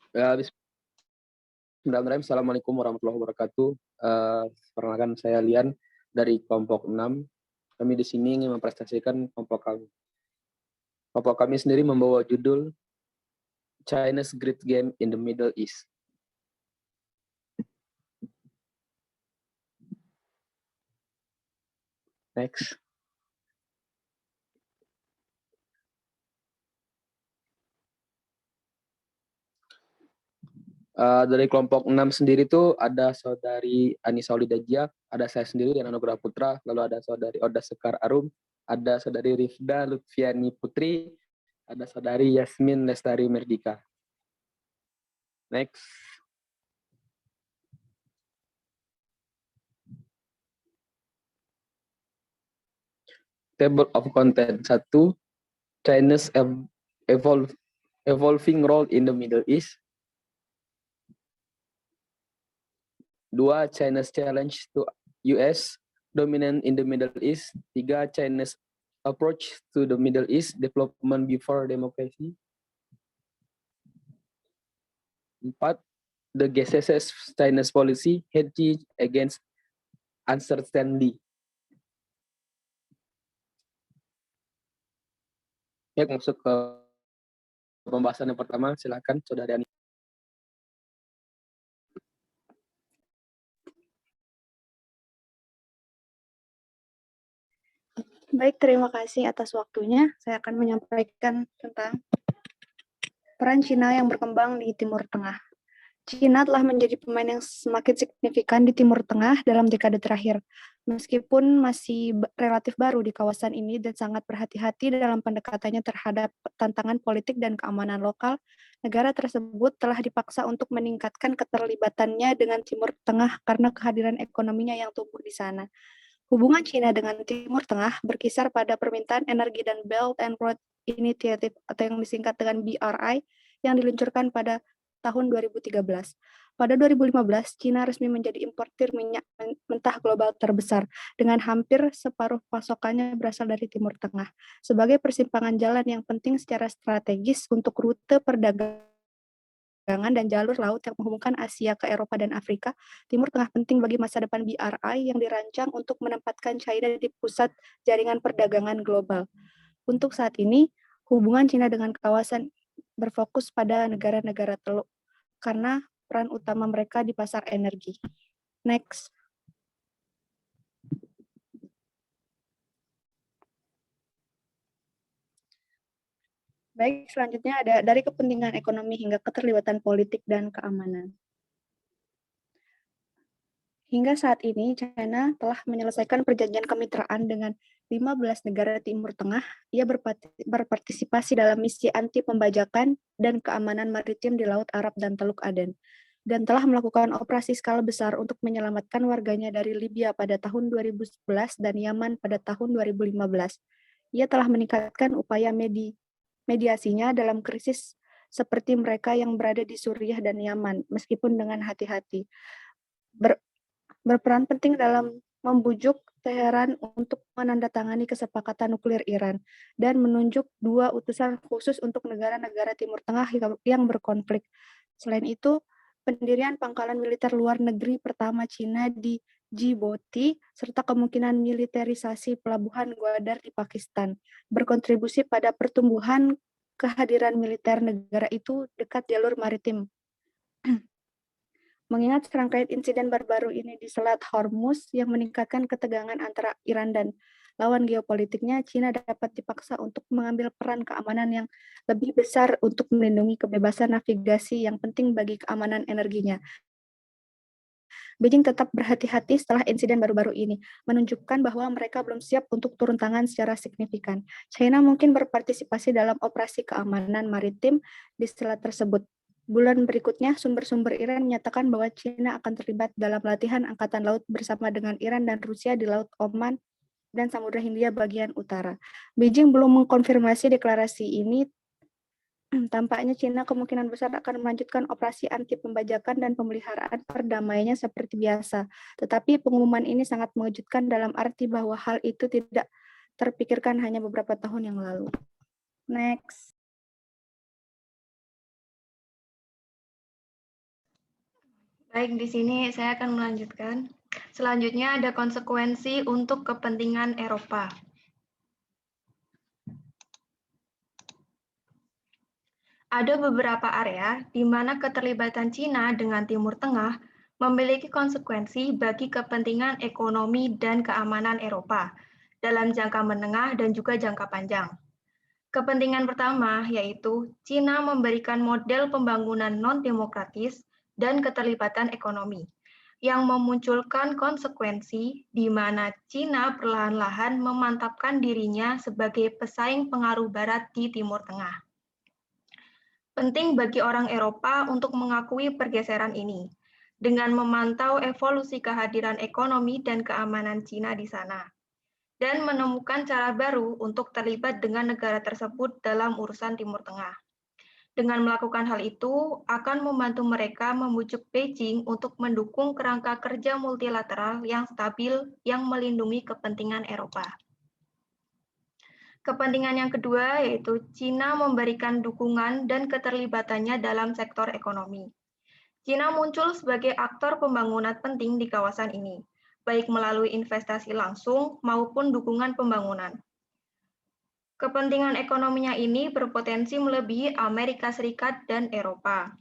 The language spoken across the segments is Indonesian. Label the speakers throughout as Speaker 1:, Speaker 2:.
Speaker 1: Bismillahirrahmanirrahim. Assalamualaikum warahmatullahi wabarakatuh. Perkenalkan saya Lian dari kelompok 6. Kami di sini ingin mempresentasikan kelompok kami. Kelompok kami sendiri membawa judul China's Great Game in the Middle East. Next. Dari kelompok 6 sendiri itu ada saudari Anissa Aulidajia, ada saya sendiri dan Anugrah Putra, lalu ada saudari Oda Sekar Arum, ada saudari Rifda Lutfiani Putri, ada saudari Yasmin Lestari Merdika. Next. Table of Content 1, China's evolving role in the Middle East. 2. China's challenge to US dominant in the Middle East. 3. China's approach to the Middle East development before democracy. 4. The GCC's China's policy hedging against uncertainty. Ya, masuk ke pembahasan yang pertama, silakan saudari Ani.
Speaker 2: Baik, terima kasih atas waktunya. Saya akan menyampaikan tentang peran Cina yang berkembang di Timur Tengah. Cina telah menjadi pemain yang semakin signifikan di Timur Tengah dalam dekade terakhir. Meskipun masih relatif baru di kawasan ini dan sangat berhati-hati dalam pendekatannya terhadap tantangan politik dan keamanan lokal, negara tersebut telah dipaksa untuk meningkatkan keterlibatannya dengan Timur Tengah karena kehadiran ekonominya yang tumbuh di sana. Hubungan China dengan Timur Tengah berkisar pada permintaan energi dan Belt and Road Initiative atau yang disingkat dengan BRI yang diluncurkan pada tahun 2013. Pada 2015, China resmi menjadi importir minyak mentah global terbesar dengan hampir separuh pasokannya berasal dari Timur Tengah. Sebagai persimpangan jalan yang penting secara strategis untuk rute perdagangan dan jalur laut yang menghubungkan Asia ke Eropa dan Afrika, Timur Tengah penting bagi masa depan BRI yang dirancang untuk menempatkan China di pusat jaringan perdagangan global. Untuk saat ini, hubungan China dengan kawasan berfokus pada negara-negara Teluk karena peran utama mereka di pasar energi. Next. Baik, selanjutnya ada dari kepentingan ekonomi hingga keterlibatan politik dan keamanan. Hingga saat ini, China telah menyelesaikan perjanjian kemitraan dengan 15 negara Timur Tengah. Ia berpartisipasi dalam misi anti pembajakan dan keamanan maritim di Laut Arab dan Teluk Aden, dan telah melakukan operasi skala besar untuk menyelamatkan warganya dari Libya pada tahun 2011 dan Yaman pada tahun 2015. Ia telah meningkatkan upaya mediasinya dalam krisis seperti mereka yang berada di Suriah dan Yaman, meskipun dengan hati-hati. Berperan penting dalam membujuk Teheran untuk menandatangani kesepakatan nuklir Iran dan menunjuk 2 utusan khusus untuk negara-negara Timur Tengah yang berkonflik. Selain itu, pendirian pangkalan militer luar negeri pertama Cina di Djibouti serta kemungkinan militerisasi pelabuhan Gwadar di Pakistan berkontribusi pada pertumbuhan kehadiran militer negara itu dekat jalur maritim. Mengingat serangkaian insiden baru-baru ini di Selat Hormuz yang meningkatkan ketegangan antara Iran dan lawan geopolitiknya, China dapat dipaksa untuk mengambil peran keamanan yang lebih besar untuk melindungi kebebasan navigasi yang penting bagi keamanan energinya. Beijing tetap berhati-hati setelah insiden baru-baru ini, menunjukkan bahwa mereka belum siap untuk turun tangan secara signifikan. China mungkin berpartisipasi dalam operasi keamanan maritim di selat tersebut. Bulan berikutnya, sumber-sumber Iran menyatakan bahwa China akan terlibat dalam latihan angkatan laut bersama dengan Iran dan Rusia di Laut Oman dan Samudra Hindia bagian utara. Beijing belum mengkonfirmasi deklarasi ini. Tampaknya China kemungkinan besar akan melanjutkan operasi anti pembajakan dan pemeliharaan perdamaiannya seperti biasa. Tetapi pengumuman ini sangat mengejutkan dalam arti bahwa hal itu tidak terpikirkan hanya beberapa tahun yang lalu. Next. Baik, di sini saya akan melanjutkan. Selanjutnya ada konsekuensi untuk kepentingan Eropa. Ada beberapa area di mana keterlibatan Cina dengan Timur Tengah memiliki konsekuensi bagi kepentingan ekonomi dan keamanan Eropa dalam jangka menengah dan juga jangka panjang. Kepentingan pertama yaitu Cina memberikan model pembangunan non-demokratis dan keterlibatan ekonomi yang memunculkan konsekuensi di mana Cina perlahan-lahan memantapkan dirinya sebagai pesaing pengaruh Barat di Timur Tengah. Penting bagi orang Eropa untuk mengakui pergeseran ini dengan memantau evolusi kehadiran ekonomi dan keamanan Cina di sana dan menemukan cara baru untuk terlibat dengan negara tersebut dalam urusan Timur Tengah. Dengan melakukan hal itu, akan membantu mereka membujuk Beijing untuk mendukung kerangka kerja multilateral yang stabil yang melindungi kepentingan Eropa. Kepentingan yang kedua yaitu Cina memberikan dukungan dan keterlibatannya dalam sektor ekonomi. Cina muncul sebagai aktor pembangunan penting di kawasan ini, baik melalui investasi langsung maupun dukungan pembangunan. Kepentingan ekonominya ini berpotensi melebihi Amerika Serikat dan Eropa.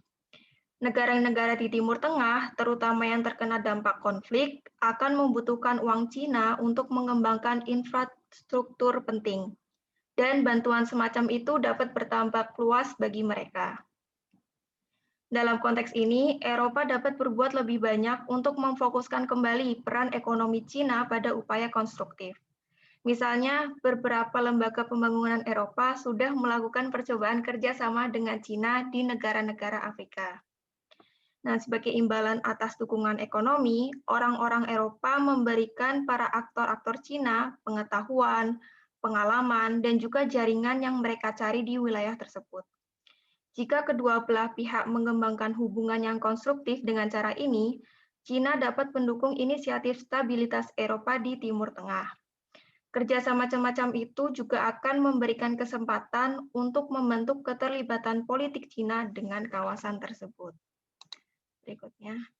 Speaker 2: Negara-negara di Timur Tengah, terutama yang terkena dampak konflik, akan membutuhkan uang Cina untuk mengembangkan infrastruktur penting. Dan bantuan semacam itu dapat bertambah luas bagi mereka. Dalam konteks ini, Eropa dapat berbuat lebih banyak untuk memfokuskan kembali peran ekonomi Cina pada upaya konstruktif. Misalnya, beberapa lembaga pembangunan Eropa sudah melakukan percobaan kerjasama dengan Cina di negara-negara Afrika. Nah, sebagai imbalan atas dukungan ekonomi, orang-orang Eropa memberikan para aktor-aktor Cina pengetahuan, pengalaman, dan juga jaringan yang mereka cari di wilayah tersebut. Jika kedua belah pihak mengembangkan hubungan yang konstruktif dengan cara ini, Cina dapat mendukung inisiatif stabilitas Eropa di Timur Tengah. Kerjasama semacam itu juga akan memberikan kesempatan untuk membentuk keterlibatan politik Cina dengan kawasan tersebut. Berikutnya.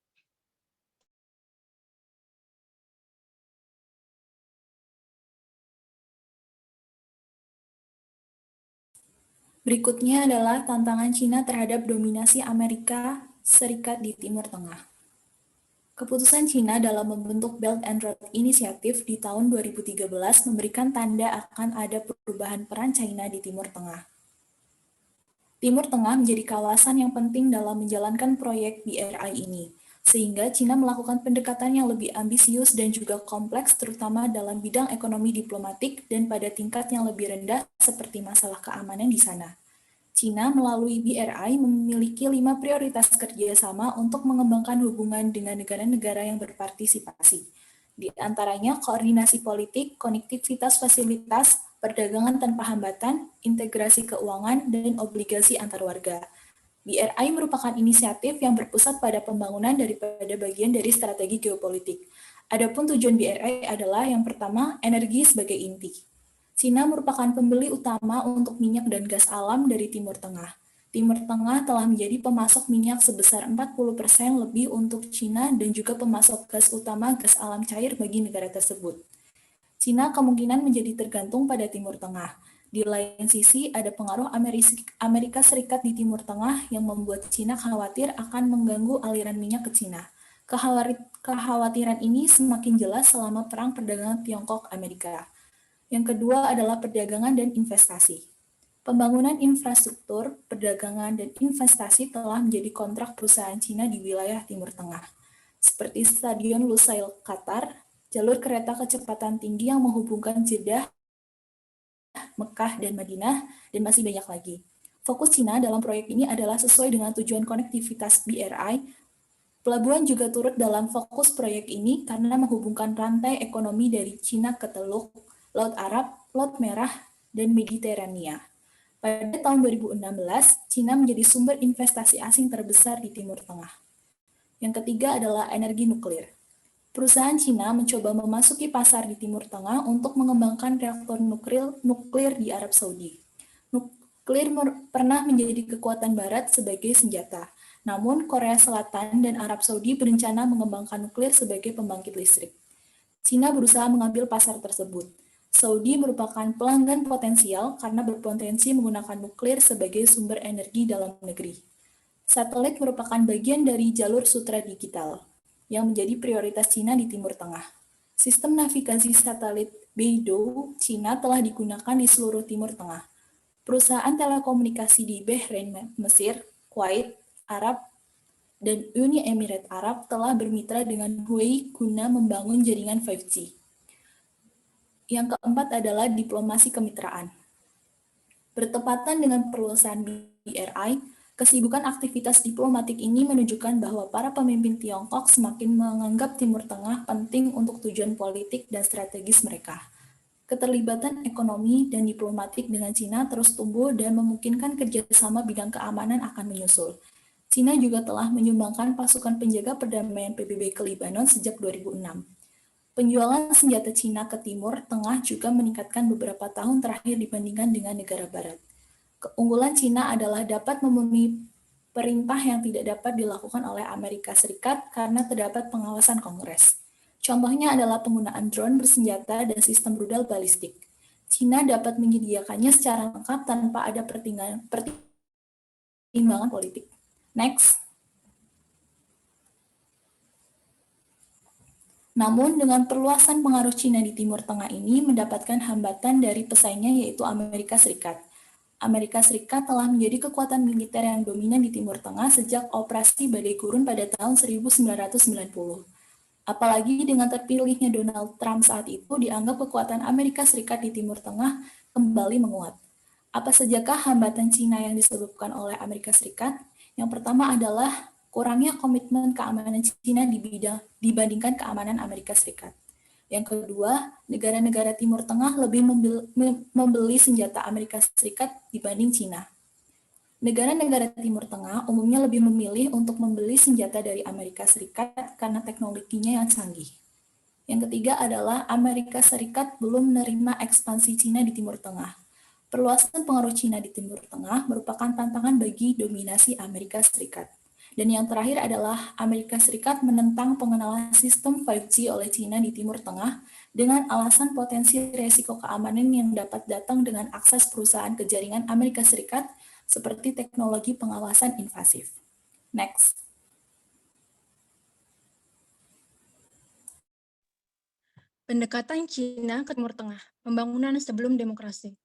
Speaker 3: Berikutnya adalah tantangan Cina terhadap dominasi Amerika Serikat di Timur Tengah. Keputusan Cina dalam membentuk Belt and Road Initiative di tahun 2013 memberikan tanda akan ada perubahan peran China di Timur Tengah. Timur Tengah menjadi kawasan yang penting dalam menjalankan proyek BRI ini, sehingga Cina melakukan pendekatan yang lebih ambisius dan juga kompleks terutama dalam bidang ekonomi diplomatik dan pada tingkat yang lebih rendah seperti masalah keamanan di sana. Cina melalui BRI memiliki 5 prioritas kerjasama untuk mengembangkan hubungan dengan negara-negara yang berpartisipasi. Di antaranya koordinasi politik, konektivitas fasilitas, perdagangan tanpa hambatan, integrasi keuangan, dan obligasi antar warga. BRI merupakan inisiatif yang berpusat pada pembangunan daripada bagian dari strategi geopolitik. Adapun tujuan BRI adalah yang pertama, energi sebagai inti. Cina merupakan pembeli utama untuk minyak dan gas alam dari Timur Tengah. Timur Tengah telah menjadi pemasok minyak sebesar 40% lebih untuk Cina dan juga pemasok gas utama gas alam cair bagi negara tersebut. Cina kemungkinan menjadi tergantung pada Timur Tengah. Di lain sisi, ada pengaruh Amerika Serikat di Timur Tengah yang membuat Cina khawatir akan mengganggu aliran minyak ke Cina. Kekhawatiran ini semakin jelas selama perang perdagangan Tiongkok-Amerika. Yang kedua adalah perdagangan dan investasi. Pembangunan infrastruktur, perdagangan, dan investasi telah menjadi kontrak perusahaan Cina di wilayah Timur Tengah, seperti Stadion Lusail Qatar, jalur kereta kecepatan tinggi yang menghubungkan Jeddah, Mekah, dan Madinah, dan masih banyak lagi. Fokus Cina dalam proyek ini adalah sesuai dengan tujuan konektivitas BRI. Pelabuhan juga turut dalam fokus proyek ini karena menghubungkan rantai ekonomi dari Cina ke Teluk, Laut Arab, Laut Merah, dan Mediterania. Pada tahun 2016, Cina menjadi sumber investasi asing terbesar di Timur Tengah. Yang ketiga adalah energi nuklir. Perusahaan Cina mencoba memasuki pasar di Timur Tengah untuk mengembangkan reaktor nuklir di Arab Saudi. Nuklir pernah menjadi kekuatan Barat sebagai senjata. Namun, Korea Selatan dan Arab Saudi berencana mengembangkan nuklir sebagai pembangkit listrik. China berusaha mengambil pasar tersebut. Saudi merupakan pelanggan potensial karena berpotensi menggunakan nuklir sebagai sumber energi dalam negeri. Satelit merupakan bagian dari jalur sutra digital yang menjadi prioritas China di Timur Tengah. Sistem navigasi satelit Beidou China telah digunakan di seluruh Timur Tengah. Perusahaan telekomunikasi di Bahrain, Mesir, Kuwait, Arab, dan Uni Emirat Arab telah bermitra dengan Huawei guna membangun jaringan 5G. Yang keempat adalah diplomasi kemitraan. Bertepatan dengan perluasan BRI, kesibukan aktivitas diplomatik ini menunjukkan bahwa para pemimpin Tiongkok semakin menganggap Timur Tengah penting untuk tujuan politik dan strategis mereka. Keterlibatan ekonomi dan diplomatik dengan Cina terus tumbuh dan memungkinkan kerjasama bidang keamanan akan menyusul. Cina juga telah menyumbangkan pasukan penjaga perdamaian PBB ke Lebanon sejak 2006. Penjualan senjata Cina ke Timur Tengah juga meningkatkan beberapa tahun terakhir dibandingkan dengan negara Barat. Keunggulan Cina adalah dapat memenuhi perintah yang tidak dapat dilakukan oleh Amerika Serikat karena terdapat pengawasan Kongres. Contohnya adalah penggunaan drone bersenjata dan sistem rudal balistik. Cina dapat menyediakannya secara lengkap tanpa ada pertimbangan politik. Next. Namun, dengan perluasan pengaruh Cina di Timur Tengah ini mendapatkan hambatan dari pesaingnya yaitu Amerika Serikat. Amerika Serikat telah menjadi kekuatan militer yang dominan di Timur Tengah sejak Operasi Badai Gurun pada tahun 1990. Apalagi dengan terpilihnya Donald Trump saat itu, dianggap kekuatan Amerika Serikat di Timur Tengah kembali menguat. Apa sajakah hambatan Cina yang disebabkan oleh Amerika Serikat? Yang pertama adalah kurangnya komitmen keamanan Cina dibandingkan keamanan Amerika Serikat. Yang kedua, negara-negara Timur Tengah lebih membeli senjata Amerika Serikat dibanding Cina. Negara-negara Timur Tengah umumnya lebih memilih untuk membeli senjata dari Amerika Serikat karena teknologinya yang canggih. Yang ketiga adalah Amerika Serikat belum menerima ekspansi Cina di Timur Tengah. Perluasan pengaruh Cina di Timur Tengah merupakan tantangan bagi dominasi Amerika Serikat. Dan yang terakhir adalah Amerika Serikat menentang pengenalan sistem 5G oleh Cina di Timur Tengah dengan alasan potensi resiko keamanan yang dapat datang dengan akses perusahaan ke jaringan Amerika Serikat seperti teknologi pengawasan invasif. Next.
Speaker 4: Pendekatan Cina ke Timur Tengah, pembangunan sebelum demokrasi.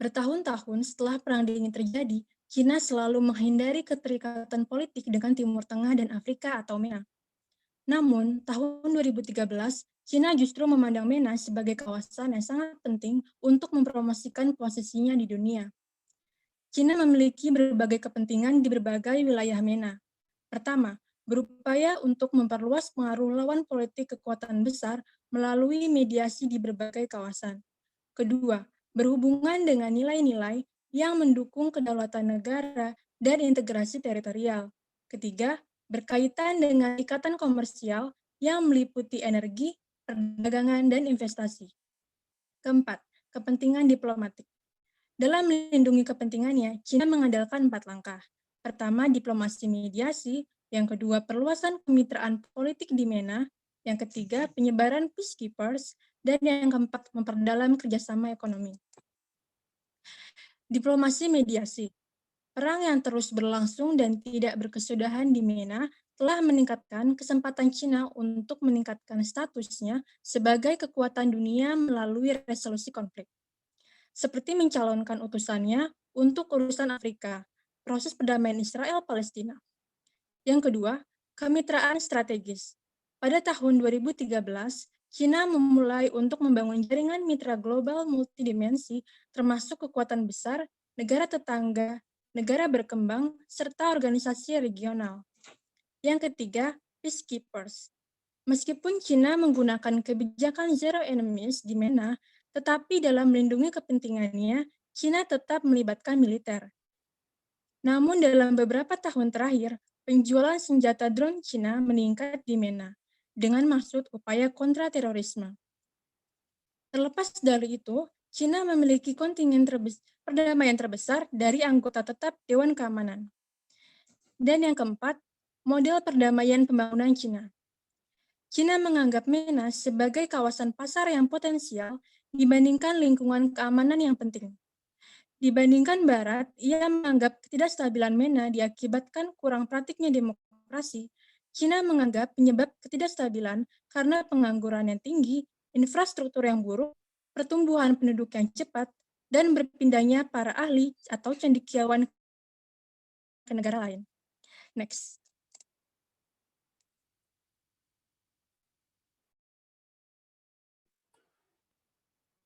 Speaker 4: Bertahun-tahun setelah Perang Dingin terjadi, Cina selalu menghindari keterikatan politik dengan Timur Tengah dan Afrika atau MENA. Namun, tahun 2013, Cina justru memandang MENA sebagai kawasan yang sangat penting untuk mempromosikan posisinya di dunia. Cina memiliki berbagai kepentingan di berbagai wilayah MENA. Pertama, berupaya untuk memperluas pengaruh lawan politik kekuatan besar melalui mediasi di berbagai kawasan. Kedua, berhubungan dengan nilai-nilai yang mendukung kedaulatan negara dan integrasi teritorial. Ketiga, berkaitan dengan ikatan komersial yang meliputi energi, perdagangan, dan investasi. Keempat, kepentingan diplomatik. Dalam melindungi kepentingannya, Cina mengandalkan 4 langkah. Pertama, diplomasi mediasi. Yang kedua, perluasan kemitraan politik di MENA. Yang ketiga, penyebaran peacekeepers. Dan yang keempat, memperdalam kerjasama ekonomi. Diplomasi mediasi. Perang yang terus berlangsung dan tidak berkesudahan di MENA telah meningkatkan kesempatan Cina untuk meningkatkan statusnya sebagai kekuatan dunia melalui resolusi konflik. Seperti mencalonkan utusannya untuk urusan Afrika, proses perdamaian Israel-Palestina. Yang kedua, kemitraan strategis. Pada tahun 2013, Cina memulai untuk membangun jaringan mitra global multidimensi termasuk kekuatan besar, negara tetangga, negara berkembang, serta organisasi regional. Yang ketiga, peacekeepers. Meskipun Cina menggunakan kebijakan zero enemies di MENA, tetapi dalam melindungi kepentingannya, Cina tetap melibatkan militer. Namun dalam beberapa tahun terakhir, penjualan senjata drone Cina meningkat di MENA dengan maksud upaya kontra-terorisme. Terlepas dari itu, Cina memiliki kontingen perdamaian terbesar dari anggota tetap Dewan Keamanan. Dan yang keempat, model perdamaian pembangunan Cina. Cina menganggap MENA sebagai kawasan pasar yang potensial dibandingkan lingkungan keamanan yang penting. Dibandingkan Barat, ia menganggap ketidakstabilan MENA diakibatkan kurang praktiknya demokrasi. Cina menganggap penyebab ketidakstabilan karena pengangguran yang tinggi, infrastruktur yang buruk, pertumbuhan penduduk yang cepat, dan berpindahnya para ahli atau cendekiawan ke negara lain. Next.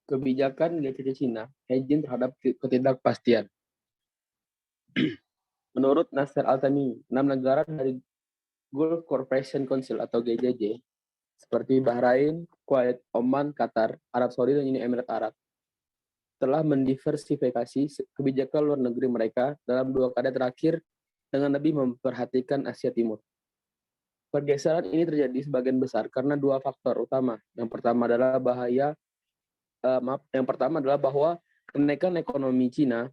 Speaker 1: Kebijakan GCC Cina, hedging terhadap ketidakpastian. Menurut Nasser Al-Tamimi, 6 negara dari Gulf Cooperation Council atau GCC, seperti Bahrain, Kuwait, Oman, Qatar, Arab Saudi, dan Uni Emirat Arab, telah mendiversifikasi kebijakan luar negeri mereka dalam 2 dekade terakhir dengan lebih memperhatikan Asia Timur. Pergeseran ini terjadi sebagian besar karena 2 faktor utama. Yang pertama adalah bahwa kenaikan ekonomi Cina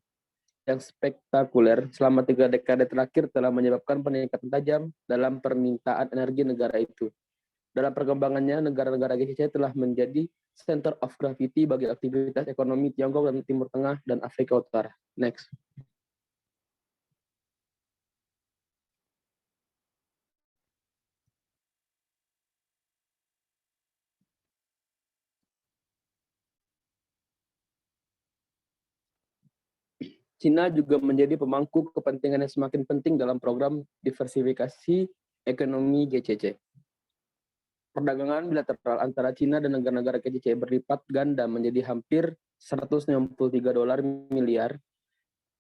Speaker 1: yang spektakuler selama 3 dekade terakhir telah menyebabkan peningkatan tajam dalam permintaan energi negara itu. Dalam perkembangannya, negara-negara GCC telah menjadi center of gravity bagi aktivitas ekonomi Tiongkok dan Timur Tengah dan Afrika Utara. Next. Cina juga menjadi pemangku kepentingan yang semakin penting dalam program diversifikasi ekonomi GCC. Perdagangan bilateral antara Cina dan negara-negara GCC berlipat ganda menjadi hampir 163 dolar miliar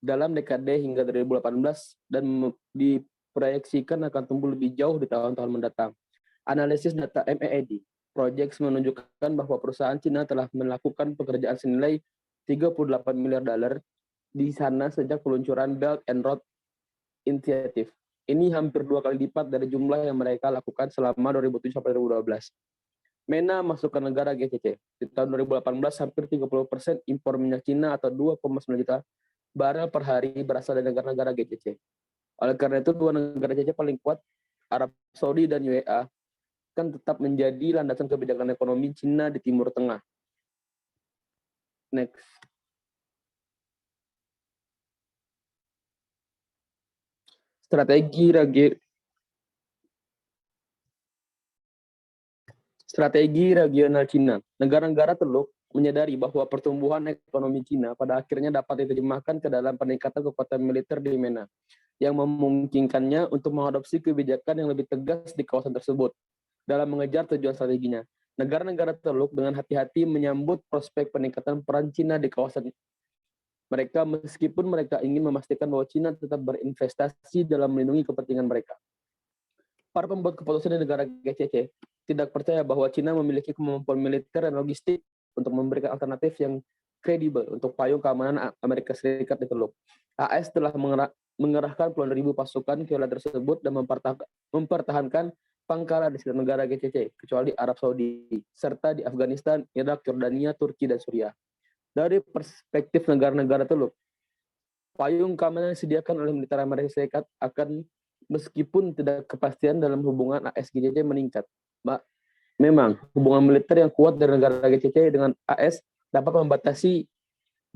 Speaker 1: dalam dekade hingga 2018 dan diproyeksikan akan tumbuh lebih jauh di tahun-tahun mendatang. Analisis data MAED Projects menunjukkan bahwa perusahaan Cina telah melakukan pekerjaan senilai 38 miliar dolar di sana sejak peluncuran Belt and Road Initiative. Ini hampir 2 kali lipat dari jumlah yang mereka lakukan selama 2007 sampai 2012. MENA masuk ke negara GCC. Di tahun 2018, hampir 30% impor minyak Cina atau 2,9 juta barel per hari berasal dari negara-negara GCC. Oleh karena itu, 2 negara GCC paling kuat, Arab Saudi dan UAE, kan tetap menjadi landasan kebijakan ekonomi Cina di Timur Tengah. Next. Strategi regional Cina. Negara-negara Teluk menyadari bahwa pertumbuhan ekonomi Cina pada akhirnya dapat diterjemahkan ke dalam peningkatan kekuatan militer di MENA, yang memungkinkannya untuk mengadopsi kebijakan yang lebih tegas di kawasan tersebut dalam mengejar tujuan strateginya. Negara-negara Teluk dengan hati-hati menyambut prospek peningkatan peran Cina di kawasan mereka, meskipun mereka ingin memastikan bahwa Cina tetap berinvestasi dalam melindungi kepentingan mereka. Para pembuat keputusan di negara GCC tidak percaya bahwa Cina memiliki kemampuan militer dan logistik untuk memberikan alternatif yang kredibel untuk payung keamanan Amerika Serikat di Teluk. AS telah mengerahkan puluhan ribu pasukan ke wilayah tersebut dan mempertahankan pangkalan di sekitar negara GCC, kecuali Arab Saudi, serta di Afghanistan, Irak, Yordania, Turki, dan Suriah. Dari perspektif negara-negara Teluk, payung keamanan yang disediakan oleh militer Amerika Serikat akan, meskipun tidak kepastian dalam hubungan AS GCC meningkat. Memang, hubungan militer yang kuat dari negara GCC dengan AS dapat membatasi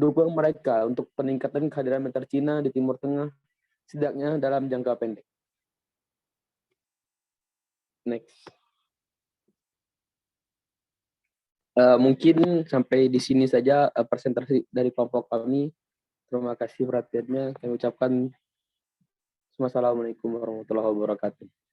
Speaker 1: dukungan mereka untuk peningkatan kehadiran militer Cina di Timur Tengah, setidaknya dalam jangka pendek. Next. Mungkin sampai di sini saja presentasi dari kelompok kami. Terima kasih perhatiannya. Kami ucapkan wassalamualaikum warahmatullahi wabarakatuh.